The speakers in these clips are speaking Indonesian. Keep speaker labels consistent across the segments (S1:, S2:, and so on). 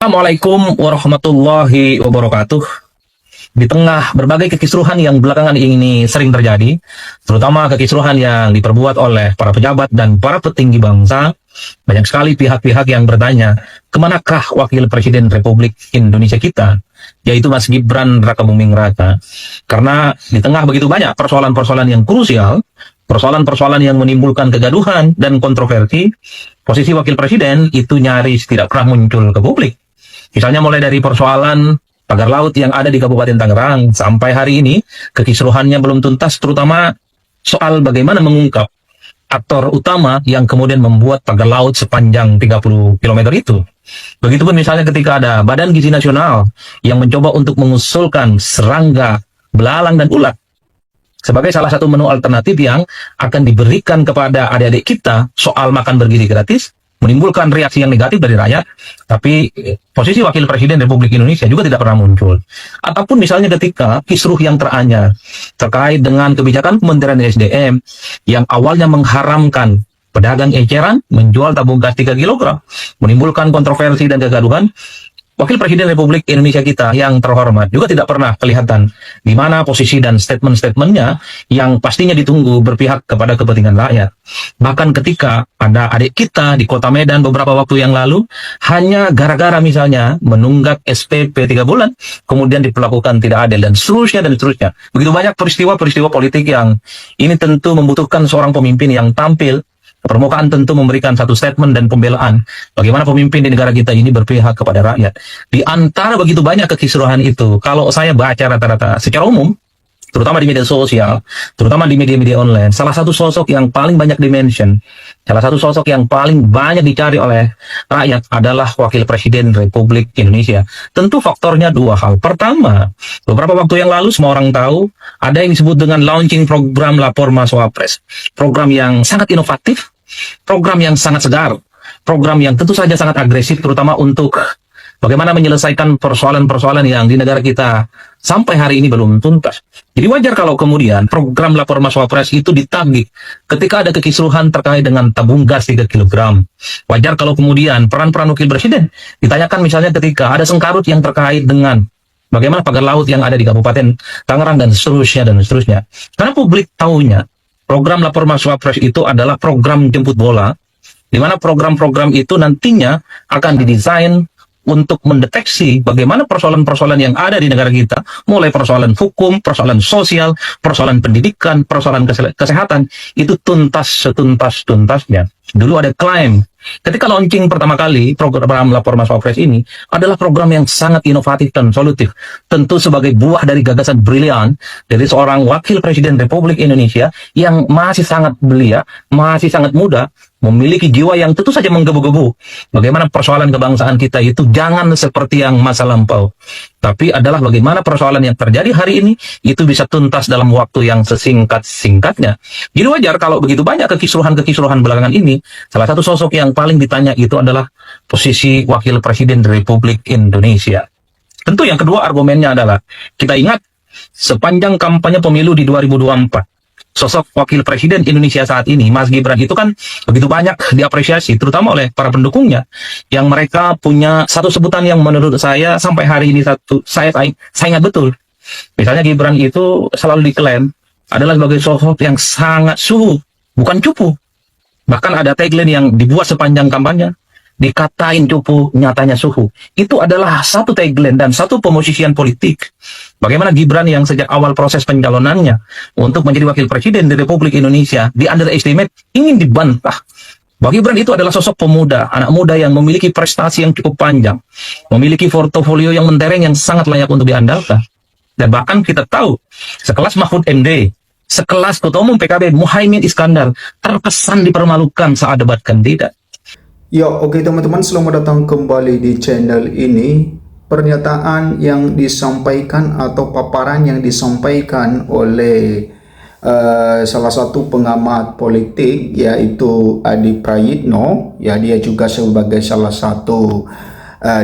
S1: Assalamualaikum warahmatullahi wabarakatuh. Di tengah berbagai kekisruhan yang belakangan ini sering terjadi, terutama kekisruhan yang diperbuat oleh para pejabat dan para petinggi bangsa, banyak sekali pihak-pihak yang bertanya, kemanakah Wakil Presiden Republik Indonesia kita, yaitu Mas Gibran Rakabuming Raka. Karena di tengah begitu banyak persoalan-persoalan yang krusial, persoalan-persoalan yang menimbulkan kegaduhan dan kontroversi, posisi Wakil Presiden itu nyaris tidak pernah muncul ke publik. Misalnya mulai dari persoalan pagar laut yang ada di Kabupaten Tangerang, sampai hari ini kekisruhannya belum tuntas, terutama soal bagaimana mengungkap aktor utama yang kemudian membuat pagar laut sepanjang 30 km itu. Begitupun misalnya ketika ada Badan Gizi Nasional yang mencoba untuk mengusulkan serangga, belalang, dan ulat sebagai salah satu menu alternatif yang akan diberikan kepada adik-adik kita soal makan bergizi gratis, menimbulkan reaksi yang negatif dari rakyat, tapi posisi Wakil Presiden Republik Indonesia juga tidak pernah muncul. Ataupun misalnya ketika kisruh yang teranyar terkait dengan kebijakan Kementerian SDM yang awalnya mengharamkan pedagang eceran menjual tabung gas 3 kg, menimbulkan kontroversi dan kegaduhan, Wakil Presiden Republik Indonesia kita yang terhormat juga tidak pernah kelihatan di mana posisi dan statement-statementnya yang pastinya ditunggu berpihak kepada kepentingan rakyat. Bahkan ketika ada adik kita di Kota Medan beberapa waktu yang lalu, hanya gara-gara misalnya menunggak SPP 3 bulan, kemudian diperlakukan tidak adil dan seterusnya dan seterusnya. Begitu banyak peristiwa-peristiwa politik yang ini tentu membutuhkan seorang pemimpin yang tampil permukaan, tentu memberikan satu statement dan pembelaan bagaimana pemimpin di negara kita ini berpihak kepada rakyat. Di antara begitu banyak kekisruhan itu, kalau saya baca rata-rata secara umum, terutama di media sosial, terutama di media-media online, salah satu sosok yang paling banyak dimention, salah satu sosok yang paling banyak dicari oleh rakyat adalah Wakil Presiden Republik Indonesia. Tentu faktornya dua hal. Pertama, beberapa waktu yang lalu semua orang tahu ada yang disebut dengan launching program Lapor Mas Wapres. Program yang sangat inovatif, program yang sangat segar, program yang tentu saja sangat agresif, terutama untuk bagaimana menyelesaikan persoalan-persoalan yang di negara kita sampai hari ini belum tuntas. Jadi wajar kalau kemudian program Lapor Mas Wapres itu ditagih ketika ada kekisruhan terkait dengan tabung gas 3 kg. Wajar kalau kemudian peran-peran Wakil Presiden ditanyakan misalnya ketika ada sengkarut yang terkait dengan bagaimana pagar laut yang ada di Kabupaten Tangerang dan seterusnya dan seterusnya. Karena publik tahunya program Lapor Mas Wapres itu adalah program jemput bola, di mana program-program itu nantinya akan didesain untuk mendeteksi bagaimana persoalan-persoalan yang ada di negara kita, mulai persoalan hukum, persoalan sosial, persoalan pendidikan, persoalan kesehatan, itu tuntas setuntas-tuntasnya. Dulu ada klaim, ketika launching pertama kali program Lapor Mas Wapres ini adalah program yang sangat inovatif dan solutif. Tentu sebagai buah dari gagasan brilian dari seorang Wakil Presiden Republik Indonesia yang masih sangat belia, masih sangat muda, memiliki jiwa yang tentu saja menggebu-gebu. Bagaimana persoalan kebangsaan kita itu jangan seperti yang masa lampau, tapi adalah bagaimana persoalan yang terjadi hari ini itu bisa tuntas dalam waktu yang sesingkat-singkatnya. Jadi wajar kalau begitu banyak kekisruhan-kekisruhan belakangan ini, salah satu sosok yang paling ditanya itu adalah posisi Wakil Presiden Republik Indonesia. Tentu yang kedua argumennya adalah, kita ingat sepanjang kampanye pemilu di 2024, sosok Wakil Presiden Indonesia saat ini, Mas Gibran, itu kan begitu banyak diapresiasi, terutama oleh para pendukungnya, yang mereka punya satu sebutan yang menurut saya sampai hari ini saya ingat betul. Misalnya Gibran itu selalu diklaim adalah sebagai sosok yang sangat suhu, bukan cupu. Bahkan ada tagline yang dibuat sepanjang kampanye, dikatain cupu, nyatanya suhu. Itu adalah satu tagline dan satu pemosisian politik. Bagaimana Gibran yang sejak awal proses pencalonannya untuk menjadi Wakil Presiden di Republik Indonesia di underestimate, ingin dibantah. Bahwa Gibran itu adalah sosok pemuda, anak muda yang memiliki prestasi yang cukup panjang, memiliki portofolio yang mentereng yang sangat layak untuk diandalkan. Dan bahkan kita tahu, sekelas Mahfud MD, sekelas Ketua Umum PKB Muhaimin Iskandar terkesan dipermalukan saat debat kandidat.
S2: Ya, oke teman-teman, selamat datang kembali di channel ini. Pernyataan yang disampaikan atau paparan yang disampaikan oleh salah satu pengamat politik, yaitu Adi Prayitno. Ya, dia juga sebagai salah satu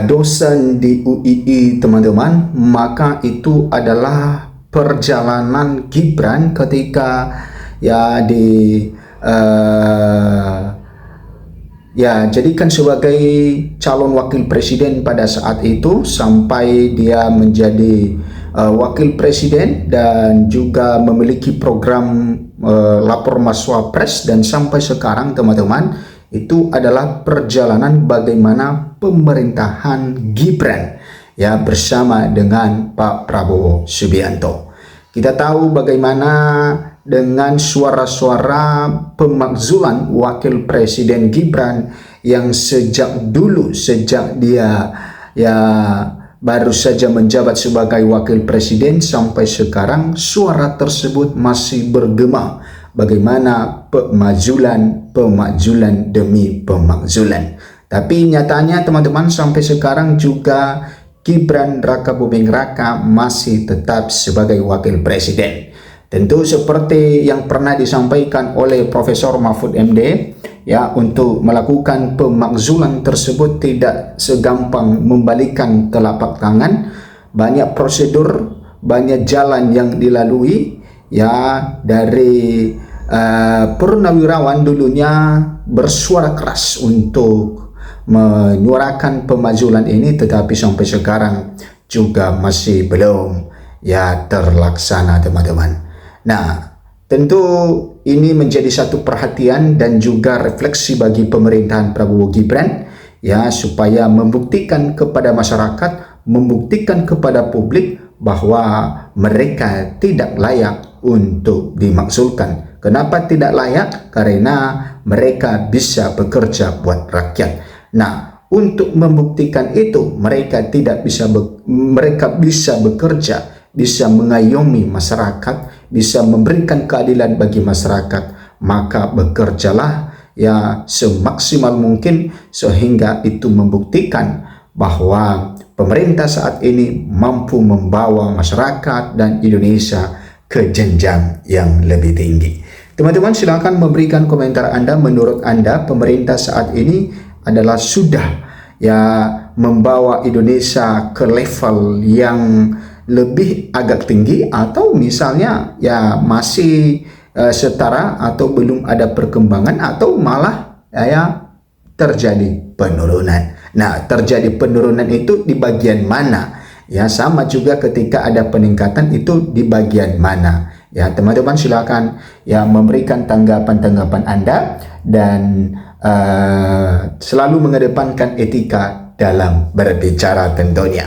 S2: dosen di UII, teman-teman. Maka itu adalah perjalanan Gibran ketika ya ya jadikan sebagai calon wakil presiden pada saat itu sampai dia menjadi wakil presiden dan juga memiliki program lapor mas Wapres, dan sampai sekarang teman-teman itu adalah perjalanan bagaimana pemerintahan Gibran ya bersama dengan Pak Prabowo Subianto. Kita tahu bagaimana dengan suara-suara pemakzulan wakil presiden Gibran yang sejak dulu, sejak dia ya baru saja menjabat sebagai wakil presiden sampai sekarang, suara tersebut masih bergema. Bagaimana pemakzulan demi pemakzulan. Tapi nyatanya teman-teman sampai sekarang juga Gibran Rakabuming Raka masih tetap sebagai wakil presiden. Tentu seperti yang pernah disampaikan oleh Profesor Mahfud MD, ya, untuk melakukan pemakzulan tersebut tidak segampang membalikkan telapak tangan. Banyak prosedur, banyak jalan yang dilalui, ya, dari Purnawirawan dulunya bersuara keras untuk menyuarakan pemakzulan ini, tetapi sampai sekarang juga masih belum ya terlaksana teman-teman. Nah, tentu ini menjadi satu perhatian dan juga refleksi bagi pemerintahan Prabowo Gibran, ya, supaya membuktikan kepada masyarakat, membuktikan kepada publik bahwa mereka tidak layak untuk dimakzulkan. Kenapa tidak layak? Karena mereka bisa bekerja buat rakyat. Nah, untuk membuktikan itu mereka bisa bekerja, bisa mengayomi masyarakat, bisa memberikan keadilan bagi masyarakat, maka bekerjalah ya semaksimal mungkin sehingga itu membuktikan bahwa pemerintah saat ini mampu membawa masyarakat dan Indonesia ke jenjang yang lebih tinggi. Teman-teman silakan memberikan komentar Anda. Menurut Anda pemerintah saat ini adalah sudah ya membawa Indonesia ke level yang lebih agak tinggi, atau misalnya ya masih setara atau belum ada perkembangan, atau malah ya terjadi penurunan. Nah, terjadi penurunan itu di bagian mana? Ya, sama juga ketika ada peningkatan itu di bagian mana? Ya, teman-teman silakan ya memberikan tanggapan-tanggapan Anda dan selalu mengedepankan etika dalam berbicara tentunya.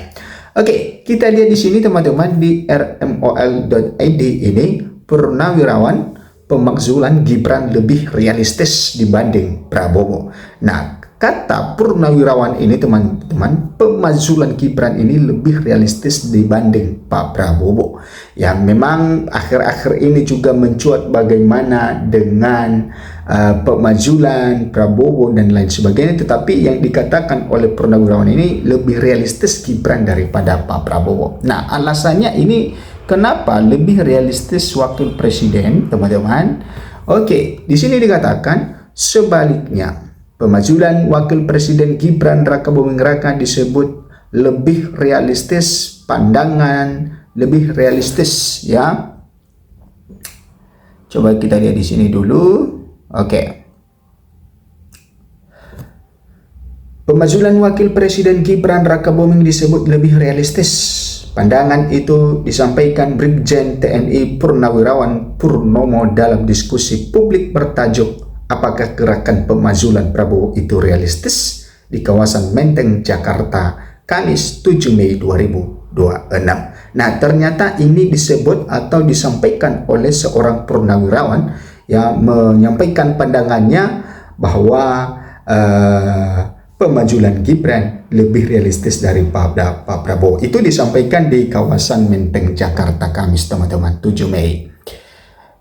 S2: Oke, kita lihat di sini teman-teman di rmol.id ini, Purnawirawan pemakzulan Gibran lebih realistis dibanding Prabowo. Nah, kata Purnawirawan ini teman-teman, pemakzulan Gibran ini lebih realistis dibanding Pak Prabowo. Yang memang akhir-akhir ini juga mencuat bagaimana dengan pemakzulan Prabowo dan lain sebagainya, tetapi yang dikatakan oleh Purnawirawan ini lebih realistis Gibran daripada Pak Prabowo. Nah, alasannya ini kenapa lebih realistis wakil presiden, teman-teman? Oke, di sini dikatakan sebaliknya. Pemakzulan wakil presiden Gibran Rakabuming Raka disebut lebih realistis, pandangan lebih realistis, ya. Coba kita lihat di sini dulu. Oke. Pemakzulan wakil presiden Gibran Rakabuming disebut lebih realistis. Pandangan itu disampaikan Brigjen TNI Purnawirawan Purnomo dalam diskusi publik bertajuk "Apakah gerakan pemakzulan Prabowo itu realistis?" di kawasan Menteng, Jakarta, Kamis 7 Mei 2026. Nah, ternyata ini disebut atau disampaikan oleh seorang Purnawirawan yang menyampaikan pandangannya bahwa pemakzulan Gibran lebih realistis dari Pak Prabowo. Itu disampaikan di kawasan Menteng, Jakarta, Kamis teman-teman, 7 Mei.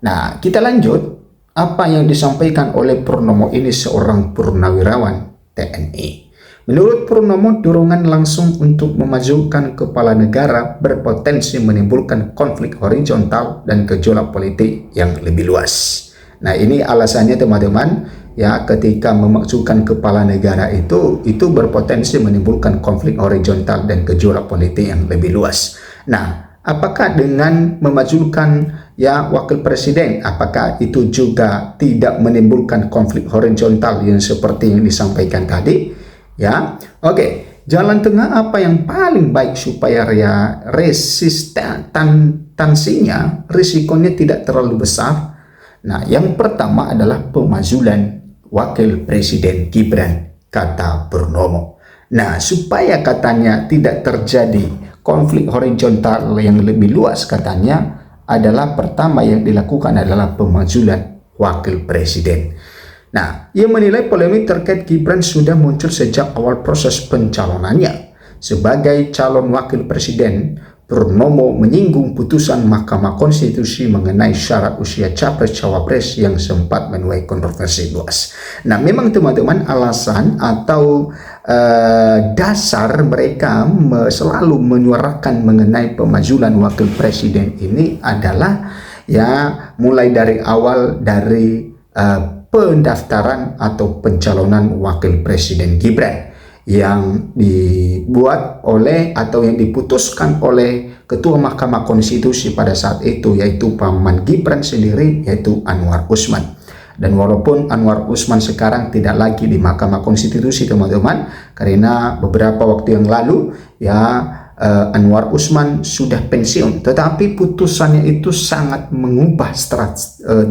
S2: Nah, kita lanjut. Apa yang disampaikan oleh Purnomo ini, seorang Purnawirawan TNI. Menurut Purnomo, dorongan langsung untuk memajukan kepala negara berpotensi menimbulkan konflik horizontal dan gejolak politik yang lebih luas. Nah, ini alasannya teman-teman, ya, ketika memajukan kepala negara itu berpotensi menimbulkan konflik horizontal dan gejolak politik yang lebih luas. Nah, apakah dengan memajukan ya wakil presiden, apakah itu juga tidak menimbulkan konflik horizontal yang seperti yang disampaikan tadi? Ya, oke. Jalan tengah apa yang paling baik supaya ya resistensinya, risikonya tidak terlalu besar? Nah, yang pertama adalah pemazulan wakil presiden Gibran, kata Purnomo. Nah, supaya katanya tidak terjadi konflik horizontal yang lebih luas, katanya adalah pertama yang dilakukan adalah pemazulan wakil presiden. Nah, ia menilai polemik terkait Gibran sudah muncul sejak awal proses pencalonannya. Sebagai calon wakil presiden, Purnomo menyinggung putusan Mahkamah Konstitusi mengenai syarat usia capres-cawapres yang sempat menuai kontroversi luas. Nah, memang teman-teman alasan atau dasar mereka selalu menyuarakan mengenai pemazulan wakil presiden ini adalah ya mulai dari awal dari pendaftaran atau pencalonan wakil presiden Gibran yang dibuat oleh atau yang diputuskan oleh Ketua Mahkamah Konstitusi pada saat itu, yaitu paman Gibran sendiri, yaitu Anwar Usman. Dan walaupun Anwar Usman sekarang tidak lagi di Mahkamah Konstitusi teman-teman, karena beberapa waktu yang lalu ya Anwar Usman sudah pensiun, tetapi putusannya itu sangat mengubah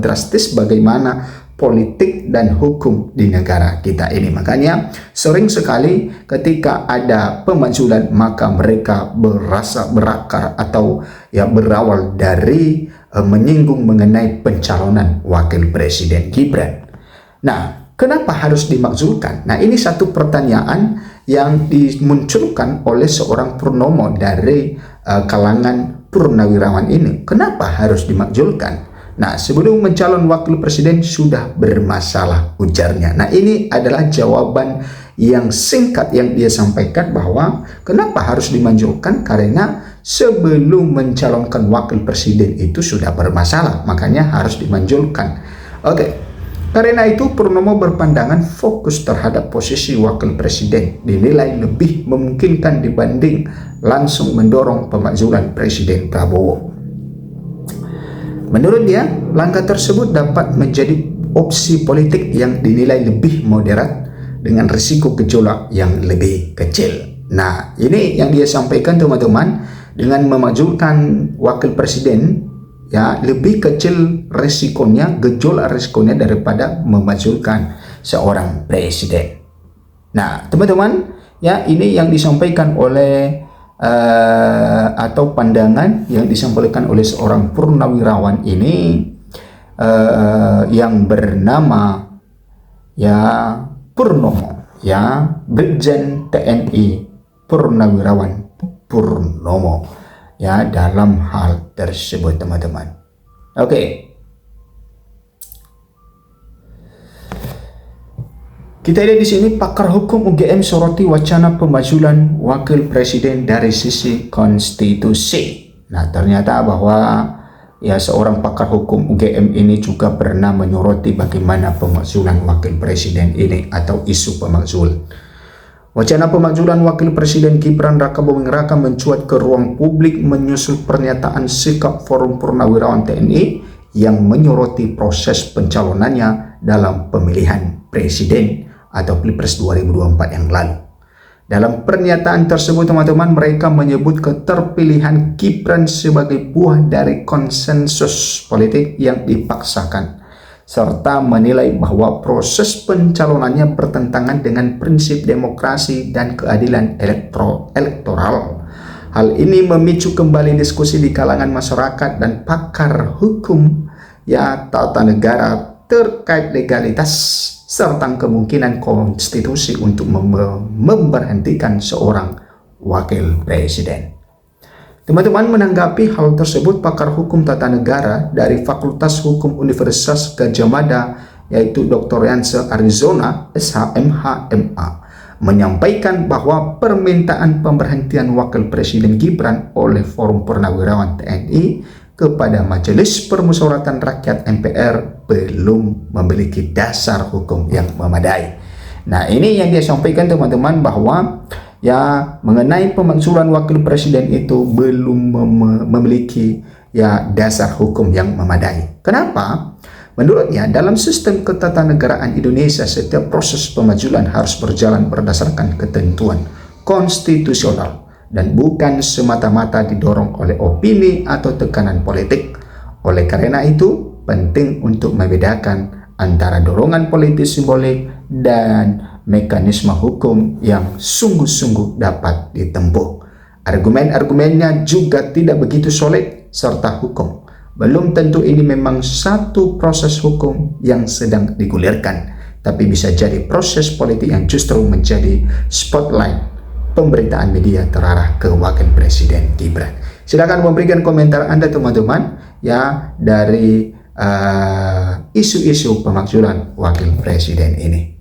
S2: drastis bagaimana politik dan hukum di negara kita ini. Makanya sering sekali ketika ada pemazulan maka mereka berakar atau ya berawal dari menyinggung mengenai pencalonan wakil presiden Gibran. Nah, kenapa harus dimakzulkan? Nah, ini satu pertanyaan yang dimunculkan oleh seorang Purnomo dari kalangan purnawirawan ini. Kenapa harus dimakzulkan? Nah, sebelum mencalon wakil presiden sudah bermasalah, ujarnya. Nah, ini adalah jawaban yang singkat yang dia sampaikan bahwa kenapa harus dimanjurkan, karena sebelum mencalonkan wakil presiden itu sudah bermasalah, makanya harus dimanjurkan. Oke, karena itu Purnomo berpandangan fokus terhadap posisi wakil presiden dinilai lebih memungkinkan dibanding langsung mendorong pemakzulan Presiden Prabowo. Menurut dia, langkah tersebut dapat menjadi opsi politik yang dinilai lebih moderat dengan risiko gejolak yang lebih kecil. Nah, ini yang dia sampaikan teman-teman, dengan memakzulkan wakil presiden ya lebih kecil risikonya, gejolak risikonya daripada memakzulkan seorang presiden. Nah, teman-teman, ya ini yang disampaikan oleh atau pandangan yang disampaikan oleh seorang purnawirawan ini yang bernama ya Purnomo, ya Brigjen TNI Purnawirawan Purnomo, ya dalam hal tersebut teman-teman. Oke. Kita lihat di sini, pakar hukum UGM soroti wacana pemazulan wakil presiden dari sisi konstitusi. Nah, ternyata bahwa ya seorang pakar hukum UGM ini juga pernah menyoroti bagaimana pemakzulan wakil presiden ini atau isu pemakzul. Wacana pemakzulan wakil presiden Gibran Rakabuming Raka mencuat ke ruang publik menyusul pernyataan sikap Forum Purnawirawan TNI yang menyoroti proses pencalonannya dalam pemilihan presiden atau Pilpres 2024 yang lalu. Dalam pernyataan tersebut teman-teman, mereka menyebut keterpilihan Gibran sebagai buah dari konsensus politik yang dipaksakan, serta menilai bahwa proses pencalonannya bertentangan dengan prinsip demokrasi dan keadilan elektoral. Hal ini memicu kembali diskusi di kalangan masyarakat dan pakar hukum ya tata negara terkait legalitas serta kemungkinan konstitusi untuk memberhentikan seorang wakil presiden. Teman-teman, menanggapi hal tersebut, pakar hukum tata negara dari Fakultas Hukum Universitas Gadjah Mada, yaitu Dr. Yance Arizona, SHMH MA, menyampaikan bahwa permintaan pemberhentian wakil presiden Gibran oleh Forum Purnawirawan TNI kepada Majelis Permusyawaratan Rakyat MPR belum memiliki dasar hukum yang memadai. Nah, ini yang dia sampaikan teman-teman, bahwa ya mengenai pemakzulan wakil presiden itu belum memiliki ya dasar hukum yang memadai. Kenapa? Menurutnya, dalam sistem ketatanegaraan Indonesia, setiap proses pemajulan harus berjalan berdasarkan ketentuan konstitusional dan bukan semata-mata didorong oleh opini atau tekanan politik. Oleh karena itu, penting untuk membedakan antara dorongan politis simbolik dan mekanisme hukum yang sungguh-sungguh dapat ditempuh. Argumen-argumennya juga tidak begitu solid serta hukum. Belum tentu ini memang satu proses hukum yang sedang digulirkan, tapi bisa jadi proses politik yang justru menjadi spotlight pemberitaan media terarah ke Wakil Presiden Gibran. Silakan memberikan komentar Anda teman-teman ya dari isu-isu pemakzulan Wakil Presiden ini.